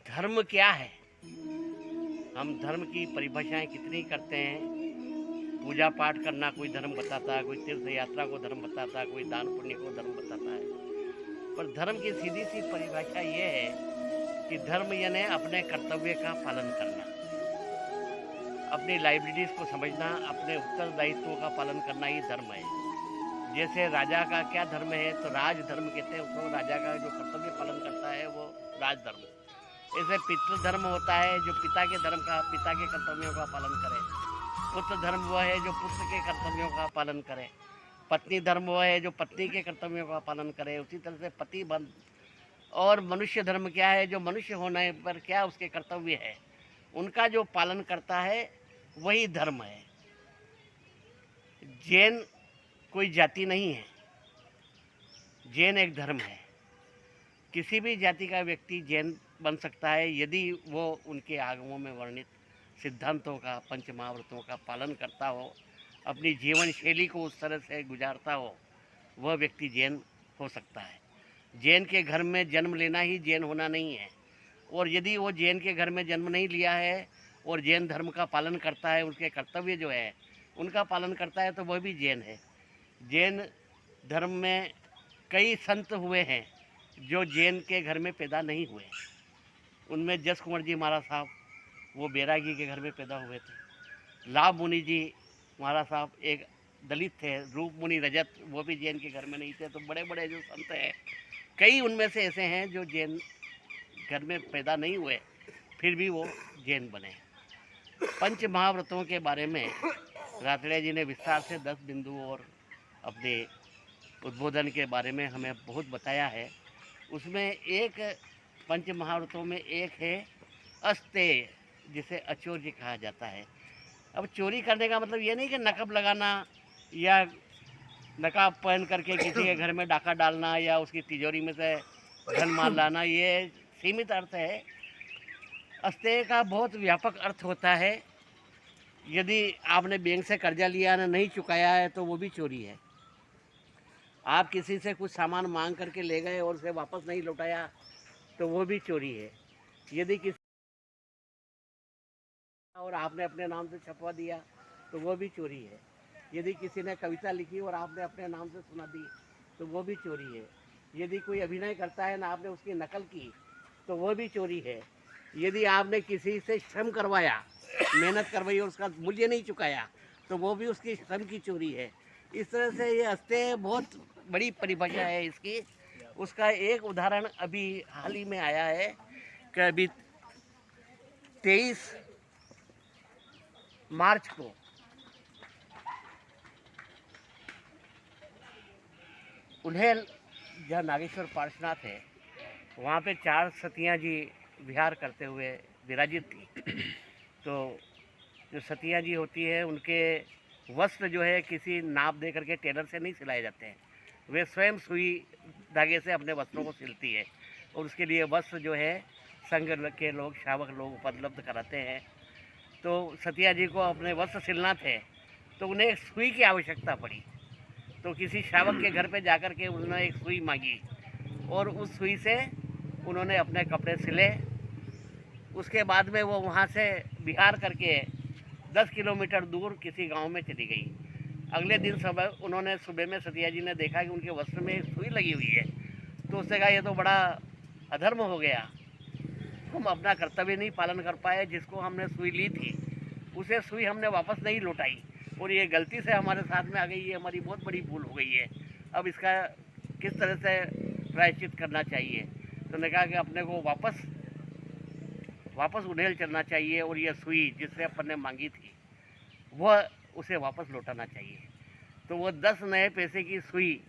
धर्म क्या है? हम धर्म की परिभाषाएं कितनी करते हैं। पूजा पाठ करना कोई धर्म बताता है, कोई तीर्थ यात्रा को धर्म बताता है, कोई दान पुण्य को धर्म बताता है। पर धर्म की सीधी सी परिभाषा ये है कि धर्म यानी अपने कर्तव्य का पालन करना, अपनी लाइबिलिटीज को समझना, अपने उत्तरदायित्वों का पालन करना ही धर्म है। जैसे राजा का क्या धर्म है, तो राज धर्म कहते हैं उसको। राजा का जो कर्तव्य पालन करता है वो राजधर्म। ऐसे पितृधर्म होता है जो पिता के धर्म का, पिता के कर्तव्यों का पालन करे। पुत्र धर्म वह है जो पुत्र के कर्तव्यों का पालन करे। पत्नी धर्म वह है जो पत्नी के कर्तव्यों का पालन करे। उसी तरह से पति बंध। और मनुष्य धर्म क्या है, जो मनुष्य होने पर क्या उसके कर्तव्य है उनका जो पालन करता है वही धर्म है। जैन कोई जाति नहीं है, जैन एक धर्म है। किसी भी जाति का व्यक्ति जैन बन सकता है यदि वो उनके आगमों में वर्णित सिद्धांतों का, पंच महाव्रतों का पालन करता हो, अपनी जीवन शैली को उस तरह से गुजारता हो, वह व्यक्ति जैन हो सकता है। जैन के घर में जन्म लेना ही जैन होना नहीं है। और यदि वो जैन के घर में जन्म नहीं लिया है और जैन धर्म का पालन करता है, उसके कर्तव्य जो है उनका पालन करता है, तो वह भी जैन है। जैन धर्म में कई संत हुए हैं जो जैन के घर में पैदा नहीं हुए। उनमें जस कुंवर जी महाराज साहब, वो बैरागी के घर में पैदा हुए थे। लाभ मुनि जी महाराज साहब एक दलित थे। रूप मुनि रजत, वो भी जैन के घर में नहीं थे। तो बड़े बड़े जो संत हैं, कई उनमें से ऐसे हैं जो जैन घर में पैदा नहीं हुए, फिर भी वो जैन बने। पंच महाव्रतों के बारे में रातड़िया जी ने विस्तार से 10 बिंदु और अपने उद्बोधन के बारे में हमें बहुत बताया है। उसमें एक पंच महाव्रतों में एक है अस्तेय, जिसे अचौर्य कहा जाता है। अब चोरी करने का मतलब ये नहीं कि नकब लगाना या नकाब पहन करके किसी के घर में डाका डालना या उसकी तिजोरी में से धन माल लाना, ये सीमित अर्थ है। अस्तेय का बहुत व्यापक अर्थ होता है। यदि आपने बैंक से कर्जा लिया ना, नहीं चुकाया है, तो वो भी चोरी है। आप किसी से कुछ सामान मांग करके ले गए और उसे वापस नहीं लौटाया, तो वो भी चोरी है। यदि किसी और आपने अपने नाम से छपवा दिया, तो वो भी चोरी है। यदि किसी ने कविता लिखी और आपने अपने नाम से सुना दी, तो वो भी चोरी है। यदि कोई अभिनय करता है ना, आपने उसकी नकल की, तो वो भी चोरी है। यदि आपने किसी से श्रम करवाया, मेहनत करवाई और उसका मूल्य नहीं चुकाया, तो वो भी उसकी श्रम की चोरी है। इस तरह से ये अस्तेय बहुत बड़ी परिभाषा है इसकी। उसका एक उदाहरण अभी हाल ही में आया है कि अभी 23 मार्च को उन्हेल, जहाँ नागेश्वर पार्श्वनाथ है, वहाँ पे 4 सतियाँ जी विहार करते हुए विराजित थी। तो जो सतिया जी होती है, उनके वस्त्र जो है किसी नाप दे करके टेलर से नहीं सिलाए जाते हैं। वे स्वयं सुई धागे से अपने वस्त्रों को सिलती है और उसके लिए वस्त्र जो है संघ के लोग, श्रावक लोग उपलब्ध कराते हैं। तो सतिया जी को अपने वस्त्र सिलना थे, तो उन्हें एक सुई की आवश्यकता पड़ी। तो किसी श्रावक के घर पे जाकर के उन्होंने एक सुई मांगी और उस सुई से उन्होंने अपने कपड़े सिले। उसके बाद में वो वहाँ से विहार करके 10 किलोमीटर दूर किसी गांव में चली गई। अगले दिन उन्होंने सुबह में सतिया जी ने देखा कि उनके वस्त्र में एक सुई लगी हुई है। तो उसने कहा, ये तो बड़ा अधर्म हो गया, हम अपना कर्तव्य नहीं पालन कर पाए। जिसको हमने सुई ली थी, उसे सुई हमने वापस नहीं लौटाई और ये गलती से हमारे साथ में आ गई। ये हमारी बहुत बड़ी भूल हो गई है। अब इसका किस तरह से प्रायश्चित करना चाहिए? तो उन्होंने कहा कि अपने को वापस उन्हेल चलना चाहिए और ये सुई जिससे अपन ने मांगी थी, वह उसे वापस लौटाना चाहिए। तो वो 10 नए पैसे की सुई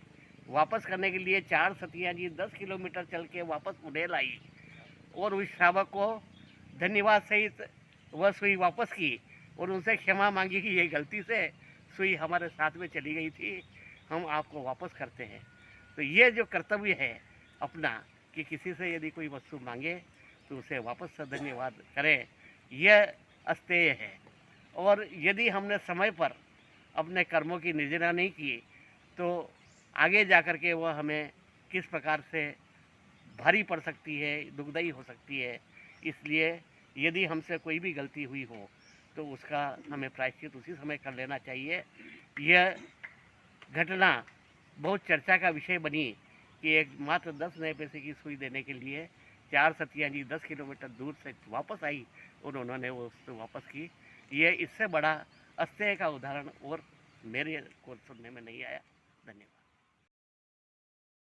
वापस करने के लिए 4 सतिया जी 10 किलोमीटर चल के वापस उन्हेल आई और उस श्रावक को धन्यवाद सहित वह सुई वापस की और उनसे क्षमा मांगी कि ये गलती से सुई हमारे साथ में चली गई थी, हम आपको वापस करते हैं। तो ये जो कर्तव्य है अपना, कि किसी से यदि कोई वस्तु मांगे तो उसे वापस से धन्यवाद करें, यह अस्तेय है। और यदि हमने समय पर अपने कर्मों की निर्जना नहीं की, तो आगे जा कर के वह हमें किस प्रकार से भारी पड़ सकती है, दुखदायी हो सकती है, इसलिए यदि हमसे कोई भी गलती हुई हो तो उसका हमें प्रायश्चित उसी समय कर लेना चाहिए। यह घटना बहुत चर्चा का विषय बनी कि एक मात्र 10 नए पैसे की सुई देने के लिए 4 सतियाँ जी 10 किलोमीटर दूर से वापस आई और उन्होंने वो उससे वापस की। ये इससे बड़ा अस्तेय का उदाहरण और मेरे को सुनने में नहीं आया। धन्यवाद।